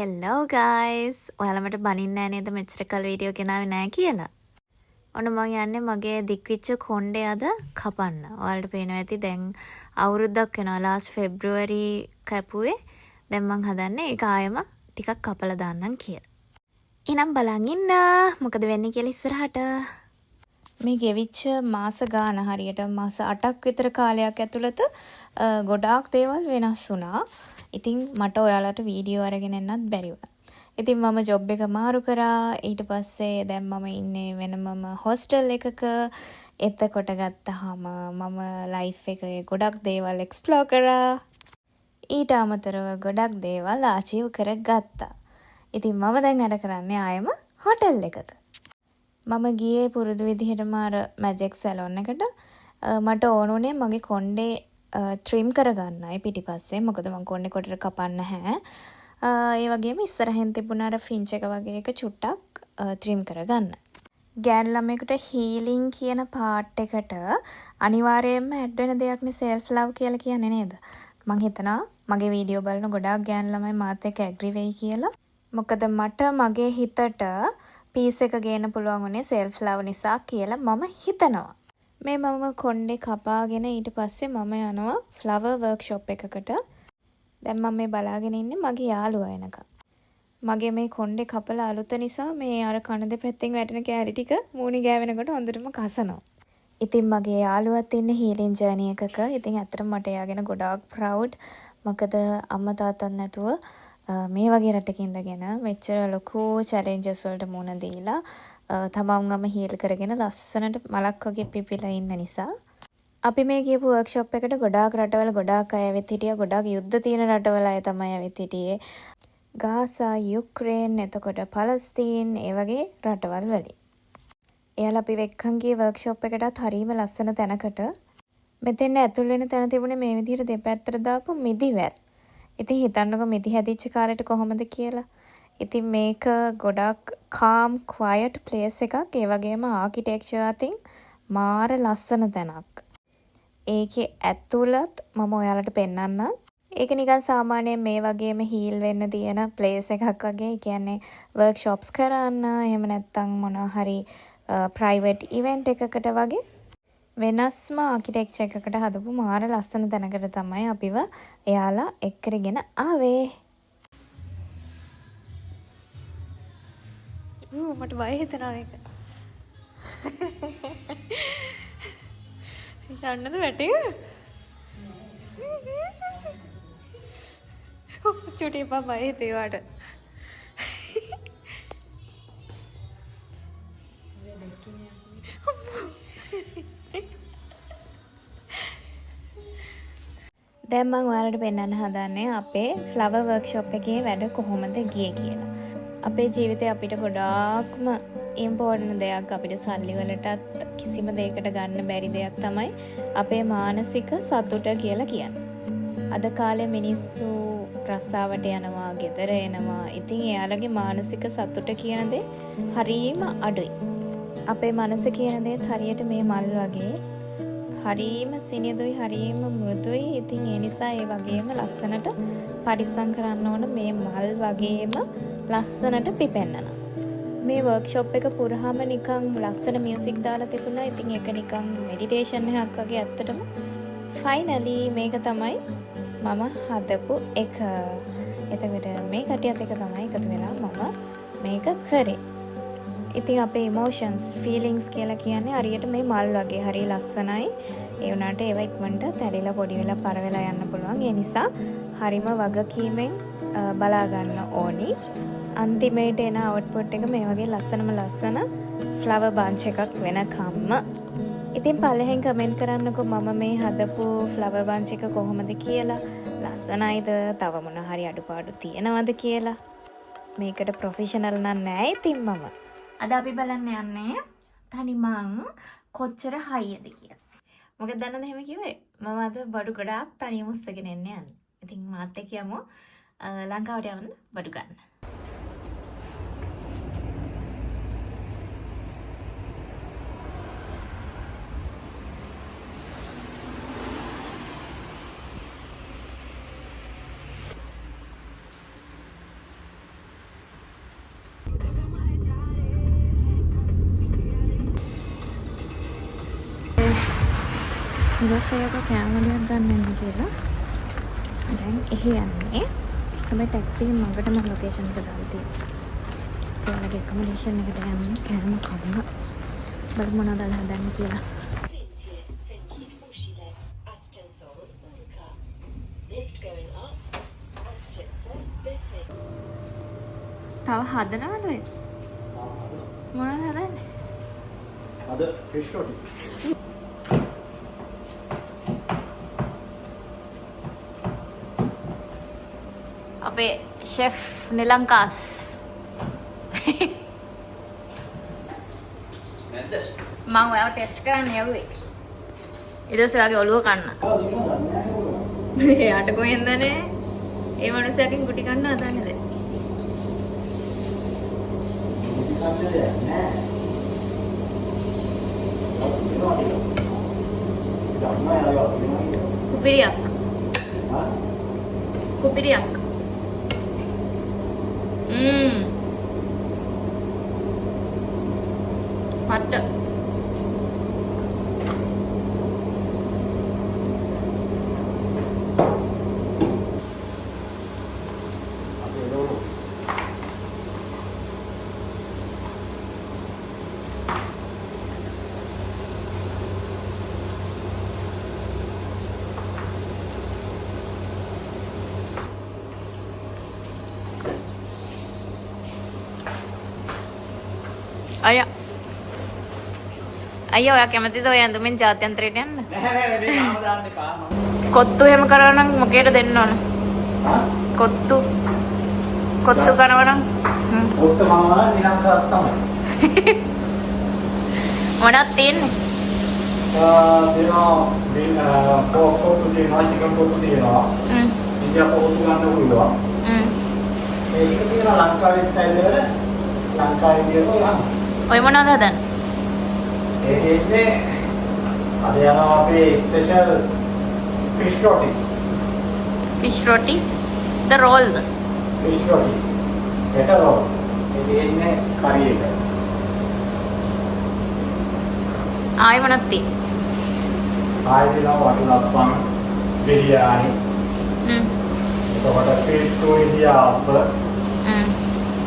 හෙල්ලෝ guys ඔයාලා මට බනින්න නෑ නේද මෙච්චර කල් වීඩියෝ ගෙනාවේ නෑ කියලා. ඔන්න මම යන්නේ මගේ දික්විච්ච කොණ්ඩේ අද කපන්න. ඔයාලට පේනවා ඇති දැන් අවුරුද්දක් වෙනවා ලාස්ට් ෆෙබ්‍රුවරි කැපුවේ. දැන් මං හදන්නේ ඒක ආයෙම ටිකක් කපලා දාන්නම් කියලා. එහෙනම් බලන් ඉන්න මොකද වෙන්නේ කියලා ඉස්සරහට. මේ ගෙවිච්ච මාස ගාන හරියට මාස 8ක් විතර කාලයක් ඇතුළත ගොඩාක් දේවල් වෙනස් වුණා. ඉතින් මට ඔයාලට වීඩියෝ අරගෙන එන්නත් බැරි වුණා. ඉතින් මම ජොබ් එක මාරු කරා. ඊට පස්සේ දැන් මම ඉන්නේ වෙනමම හොස්ටල් එකක. එතකොට ගත්තාම මම ලයිෆ් එකේ ගොඩක් දේවල් එක්ස්ප්ලෝර් කරා. ඊට අමතරව ගොඩක් දේවල් අචීව් කරගත්තා. ඉතින් මම දැන් වැඩ කරන්නේ ආයෙම හොටෙල් එකක. මම ගියේ පුරුදු විදිහටම අර මැජික් සැලොන් එකට. මට ඕන උනේ මගේ කොණ්ඩේ ට්‍රිම් කරගන්නයි පිටිපස්සේ. මොකද මම කොණ්ඩේ කොටට කපන්න නැහැ. ඒ වගේම ඉස්සරහෙන් තිබුණ අර ෆින්ච් එක වගේ එක චුට්ටක් ට්‍රිම් කරගන්න. ගෑනු ළමයෙකුට හීලින් කියන පාර්ට් එකට අනිවාර්යයෙන්ම ඇඩ් වෙන දෙයක්නේ සෙල්ෆ් ලව් කියලා කියන්නේ නේද? මං හිතනවා මගේ වීඩියෝ බලන ගොඩාක් ගෑනු ළමයි මාත් එක්ක ඇග්‍රි වෙයි කියලා. මොකද මට මගේ හිතට පීස් එක ගේන්න පුළුවන් උනේ සෙල්ෆ් ලව් නිසා කියලා මම හිතනවා. මේ මම කොණ්ඩේ කපාගෙන ඊට පස්සේ මම යනවා ෆ්ලවර් වර්ක්ෂොප් එකකට. දැන් මම මේ බලාගෙන ඉන්නේ මගේ යාළුවා එනකම්. මගේ මේ කොණ්ඩේ කපලා අලුත නිසා මේ අර කන දෙපැත්තෙන් වැටෙන කෑලි ටික මූණි ගෑවෙනකොට හොඳටම කසනවා. ඉතින් මගේ යාළුවත් ඉන්නේ හීලින් ජර්නි එකක. ඉතින් ඇත්තටම මට එයා ගැන ගොඩාක් ප්‍රවුඩ්. මොකද අම්මා තාත්තත් නැතුව මේ වගේ රටක ඉඳගෙන මෙච්චර ලොකු චැලෙන්ජස් වලට මුහුණ දීලා තමන්ගම හීල් කරගෙන ලස්සනට මලක් වගේ පිපිලා ඉන්න නිසා අපි මේ ගියපු වර්ක්ෂොප් එකට ගොඩාක් රටවල ගොඩාක් අය ඇවිත් හිටියා. ගොඩාක් යුද්ධ තියෙන රටවල අය තමයි ඇවිත් හිටියේ. ගාසා, යුක්රේන්, එතකොට පලස්තීන් ඒ වගේ රටවල් වලින්. එයාලා අපි වෙක්කන් ගියේ වර්ක්ෂොප් එකටත් හරීම ලස්සන තැනකට. මෙතෙන් ඇතුල් වෙන තැන තිබුණේ මේ විදිහට දෙපැත්තට දාපු මිදිවැල්. ඉතින් හිතන්නකො මිදි හැදිච්ච කාලෙට කොහොමද කියලා. ඉතින් මේක ගොඩක් calm quiet place එකක්. ඒ වගේම ආකිටෙක්චර් අතින් මාර ලස්සන තැනක්. ඒකේ ඇතුළත් මම ඔයාලට පෙන්නන්නම්. ඒක නිකන් සාමාන්‍යයෙන් මේ වගේම හීල් වෙන්න තියෙන place එකක් වගේ. ඒ කියන්නේ workshops කරන්න එහෙම නැත්නම් මොනවා හරි private event එකකට වගේ වෙනස්ම ආකිටෙක්චර් එකකට හදපු මාර ලස්සන තැනකට තමයි අපිව එයාලා එක්කරගෙන ආවේ. මට බය හිතෙනවා ඒක. යන්නද වැටේ? චුටි පා බය හිතේ වාට. දැන් මම ඔයාලට පෙන්වන්න හදන්නේ අපේ ෆ්ලවර් වර්ක්ෂොප් එකේ වැඩ කොහොමද ගියේ කියලා. අපේ ජීවිතේ අපිට ගොඩාක්ම ඉම්පෝටන්ට් දෙයක් අපිට සල්ලි වලටත් කිසිම දෙයකට ගන්න බැරි දෙයක් තමයි අපේ මානසික සතුට කියලා කියන්නේ. අද කාලේ මිනිස්සු රස්සාවට යනවා, ගෙදර එනවා. ඉතින් එයාලගේ මානසික සතුට කියන දේ හරීම අඩුයි. අපේ මනස කියන දේත් හරියට මේ මල් වගේ හරීම සිනිඳුයි, හරීම මෘදුයි. ඉතින් ඒ නිසා ඒ වගේම ලස්සනට පරිස්සම් කරන්න ඕන මේ මල් වගේම ලස්සනට පිපෙන්නන. මේ වර්ක්ෂොප් එක පුරාම නිකන් ලස්සන මියුසික් දාලා තිබුණා. ඉතින් ඒක නිකන් මෙඩිටේෂන් එකක් වගේ. ඇත්තටම ෆයිනලි මේක තමයි මම හදපු එක. එතකොට මේ කටියත් එක තමයි එකතු වෙලා මම මේක කරේ. ඉතින් අපේ ඉමෝෂන්ස්, ෆීලිංගස් කියලා කියන්නේ හරියට මේ මල් වගේ හරිය ලස්සනයි. ඒ වුණාට ඒවා ඉක්මනට පැලිලා පොඩි වෙලා පර වෙලා යන්න පුළුවන්. ඒ නිසා හරිම වගකීමෙන් බලා ගන්න ඕනි. අන්තිමේට එන අවුට්පුට් එක මේ වගේ ලස්සන ෆ්ලවර් බන්ච් එකක් වෙනකම්ම. ඉතින් පළවෙනියෙන් කමෙන්ට් කරන්නකෝ මම මේ හදපු ෆ්ලවර් බන්ච් එක කොහොමද කියලා. ලස්සනයිද? තව මොන හරි අඩුපාඩු තියෙනවද කියලා. මේකට ප්‍රොෆෙෂනල් නෑ ඉතින් මම. අද අපි බලන්න යන්නේ තනිමං කොච්චර හයියද කියලා. මොකද දන්නද එහෙම කිව්වේ? මම අද බඩු ගොඩාක් තනියම උස්සගෙන යන්නේ. ඉතින් මාත් එක්ක යමු ලංකාවට යන්න බඩු ගන්න. නිරෝෂයක කෑමලියක් ගන්න යන්න කියලා. දැන් එහි යන්නේ. හැබැයි ටැක්සි එකෙන් මගටම ලොකේෂන් එක දාලා තියෙනවා. ඔයාලගේ ඇකොමඩේෂන් එකට යන්න කෑම කන්න. බලමු මොනවද හදන්න කියලා. තව හදනවද ඔය? මොනවද හදන්නේ? අද ෆිෂ් රොටි. අපේ ෂෙෆ් නිලංකාස් මම ඔයාව ටෙස්ට් කරන්න යවුවේ. ඊට පස්සේ ඔයාගේ ඔළුව කන්න. එයාට කොහෙන්දනේ? ඒ මනුස්සයාගෙන් ගුටි කන්න හදන්නේ. Kupiriak. Kupiriak. Mata. Ayo. Ayo ඔයා කැමතිද ඔය ඇඳුමින් ජාත්‍යන්තරයට යන්න? නෑ මේ නාම දාන්න එපා මම. කොත්තු එහෙම කරා නම් මොකේද දෙන්න ඕන? හා? කොත්තු කරනවා නම් කොත්ත මම නිලංකාස් තමයි. මොනවද තියෙන්නේ? දෙනවා කොත්තු දෙනවා චිකන් කොත්තු දෙනවා. ඉන්දියා කොත්තු ගන්න පුළුවන්. මේක තියෙනවා ලංකාවේ ස්ටයිල් එකට ලංකාවේ දියරෝ යන්න. ඔය මොනවද හදන්නේ? ඒකේ අද යනවා අපේ ස්පෙෂල් ෆිෂ් රොටි. Fish roti? The roll. Fish රොටි. ඒක රෝල්ස්. ඒකේ ඉන්නේ කරි එක. ආයෙ මොනවද තියෙන්නේ? ආයෙ දෙනවා වටුනප්පන් බිරියානි. එතකොට ෆිෂ් ටු India අප්ප.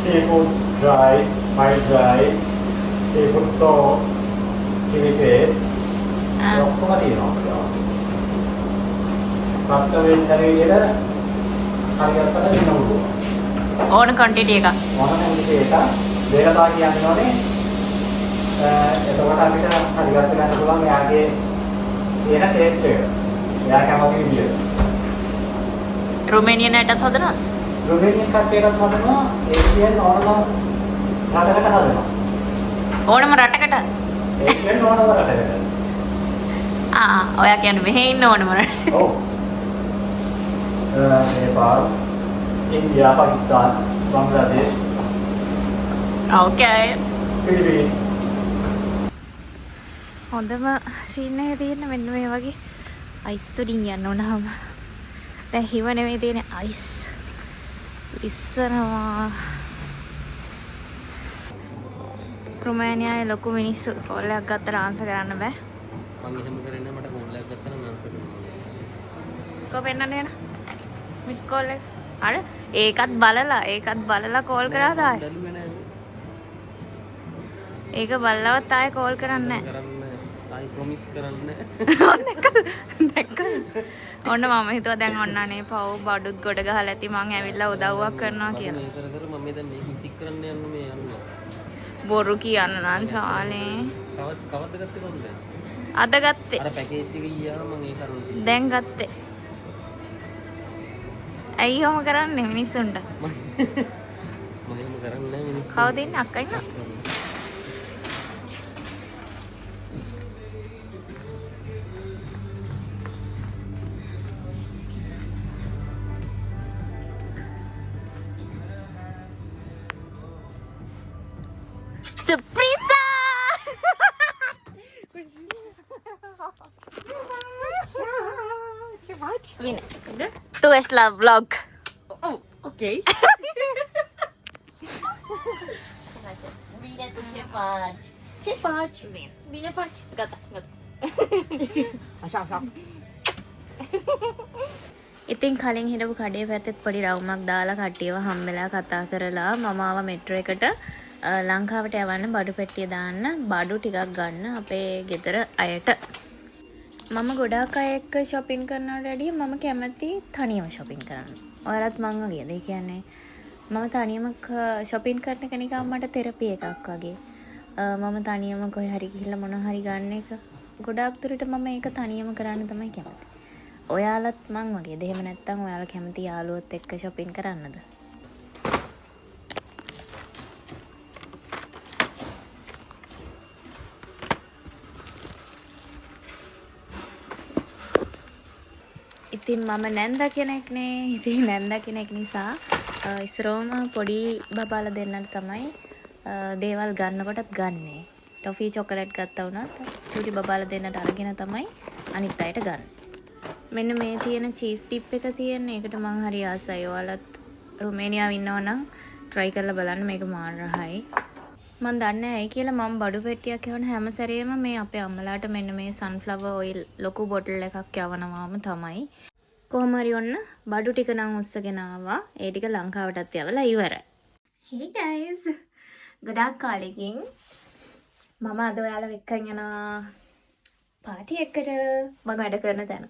seafood rice, fried rice, seafood sauce, chili paste. ඔක්කොම තියෙනවා. කස්ටමර් කරීලා හරි අස්සන දෙනවා. ඕන quantity එකක්. මොන quantity එක දෙකලා කියන්නේ එතකොට අපිට හරි ගස්ස ගන්න පුළුවන් එයාගේ තියෙන ටේස්ට් එක. එයා කැමති විදියට. රුමේනියන් අයටත් හදනවා? රුමේනියන් කට්ටියටත් හදනවා. ඒසියන් ඕනම රටකට හදනවා. ඕනම රටකට? ඒසියන් ඕනම රටකට. ඔයා කියන්නේ මෙහෙ ඉන්න ඕනම රට. ඔව්. Nepal, India, Pakistan, Bangladesh. Okay. Philippine. හොඳම සීන් එකේ තියෙන මෙන්න මේ වගේ අයිස් උඩින් යන්න උනහම දැන් හිම නෙමෙයි තියෙන්නේ අයිස් ඉස්සනවා. රුමේනියාවේ ලොකු මිනිස්සු කෝල්ලයක් ගත්තට ආන්සර් කරන්න බෑ. මම එහෙම කරන්නේ මට කෝල්ලයක් ගත්තා නම් ආන්සර් කරනවා. කො පෙන්නන්න යන මිස් කෝල් එක. අර ඒකත් බලලා කෝල් කරා තායි. බැලුවේ නෑ. ඒක බලලවත් ආයෙ කෝල් කරන්නේ නැහැ. කරන්නේ ආයි ප්‍රොමිස් කරන්නේ. ඔන්න මම හිතුවා දැන් ඔන්නනේ පව් බඩුත් ගොඩ ගහලා ඇති මං ඇවිල්ලා උදව්වක් කරනවා කියලා. මේ කර මම දැන් මේ මිසික් කරන්න යන්න මේ යන්නේ. බොරු කියන්න නම් සාලේ. කවද්ද ගත්තේ කොහොමද? අද ගත්තේ. අර පැකේජ් එක ගියාම මම ඒ කරුණ. දැන් ගත්තේ. ඇයි ඔහොම කරන්නේ මිනිස්සුන්ට? මම එහෙම කරන්නේ නැහැ මිනිස්සු. කවුද ඉන්නේ අක්කා ඉන්නවා? Surprise! Vine. Tu es la vlog. Oh, okay. Vine tu cepat. Cepat. Vine faci. Gata, gata. Asap. ඉතින් කලින් හිටපු කඩේ පැත්තෙත් පොඩි රවුමක් දාලා කට්ටියව හම්බෙලා කතා කරලා මම ආව මෙට්‍රෝ එකට ලංකාවට යවන්න බඩු පෙට්ටිය දාන්න බඩු ටිකක් ගන්න අපේ ගෙදර අයට. මම ගොඩාක් අය එක්ක shopping කරනවට වැඩිය මම කැමති තනියම shopping කරන්න. ඔයාලත් මං වගේද? ඒ කියන්නේ මම තනියම shopping කරන එක නිකන් මට තෙරපි එකක් වගේ. මම තනියම කොහේ හරි ගිහිල්ලා මොන හරි ගන්න එක ගොඩාක් දුරට මම ඒක තනියම කරන්න තමයි කැමති. ඔයාලත් මං වගේද? එහෙම නැත්නම් ඔයාලා කැමති යාළුවොත් එක්ක shopping කරන්නද? ඉතින් මම නැන්දා කෙනෙක් නේ. ඉතින් නැන්දා කෙනෙක් නිසා ඉස්සරෝම පොඩි බබාලා දෙන්නට තමයි දේවල් ගන්නකොටත් ගන්නෙ. ටොෆී චොකලට් ගත්තා වුණත් චූටි බබාලා දෙන්නට අරගෙන තමයි අනිත් අයට ගන්න. මෙන්න මේ තියෙන චීස් ඩිප් එක තියෙන එකට මං හරි ආසයි. ඔයාලත් රුමේනියාවේ ඉන්නවා නම් try කරලා බලන්න. මේක මාර රහයි. මම දන්නේ ඇයි කියලා මම බඩු පෙට්ටියක් යවන හැම සැරේම මේ අපේ අම්මලාට මෙන්න මේ sunflower oil ලොකු බොටල් එකක් යවනවාම තමයි. කොහොම හරි ඔන්න බඩු ටික නම් උස්සගෙන ආවා. ඒ ටික ලංකාවටත් යවලා ඉවරයි. Hey guys. ගොඩාක් කාලෙකින් මම අද ඔයාලා එක්කන් යනවා පාටි එකකට මම වැඩ කරන තැන.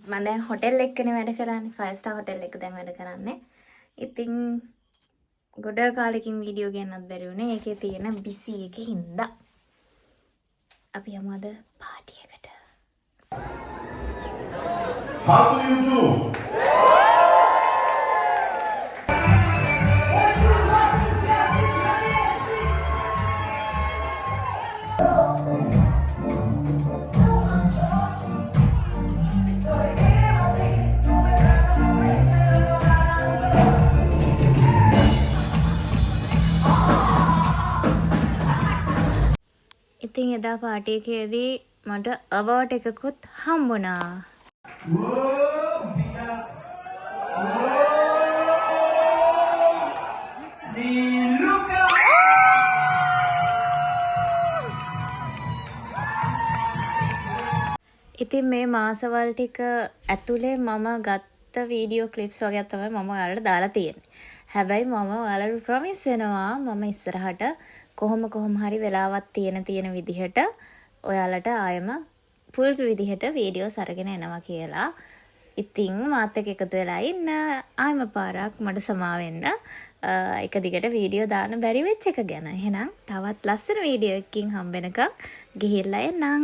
මම දැන් හොටෙල් එකකනේ වැඩ කරන්නේ. 5 star හොටෙල් එක දැන් වැඩ කරන්නේ. ඉතින් ගොඩ කාලෙකින් වීඩියෝ ගන්නත් බැරි වුණේ. ඒකේ තියෙන බිසි එකේ හින්දා. අපි යමු අද පාටි එකට. How do you do? ඉතින් එදා පාටි එකේදී මට අවෝඩ් එකකුත් හම්බුණා. ඉතින් මේ මාසවල් ටික ඇතුලේ මම ගත්ත වීඩියෝ ක්ලිප්ස් වගේ තමයි මම ඔයාලට දාලා තියෙන්නේ. හැබැයි මම ඔයාලට ප්‍රොමිස් වෙනවා මම ඉස්සරහට කොහොම හරි වෙලාවක් තියෙන විදිහට ඔයාලට ආයෙම පුරුදු විදිහට වීඩියෝස් අරගෙන එනවා කියලා. ඉතින් මාත් එක්ක එකතු වෙලා ඉන්න. ආයෙම පාරක් මට සමා වෙන්න. එක දිගට වීඩියෝ දාන්න බැරි වෙච්ච එක ගැන. එහෙනම් තවත් ලස්සන වීඩියෝ එකකින් හම්බෙනකම් ගිහිල්ලා එන්නම්.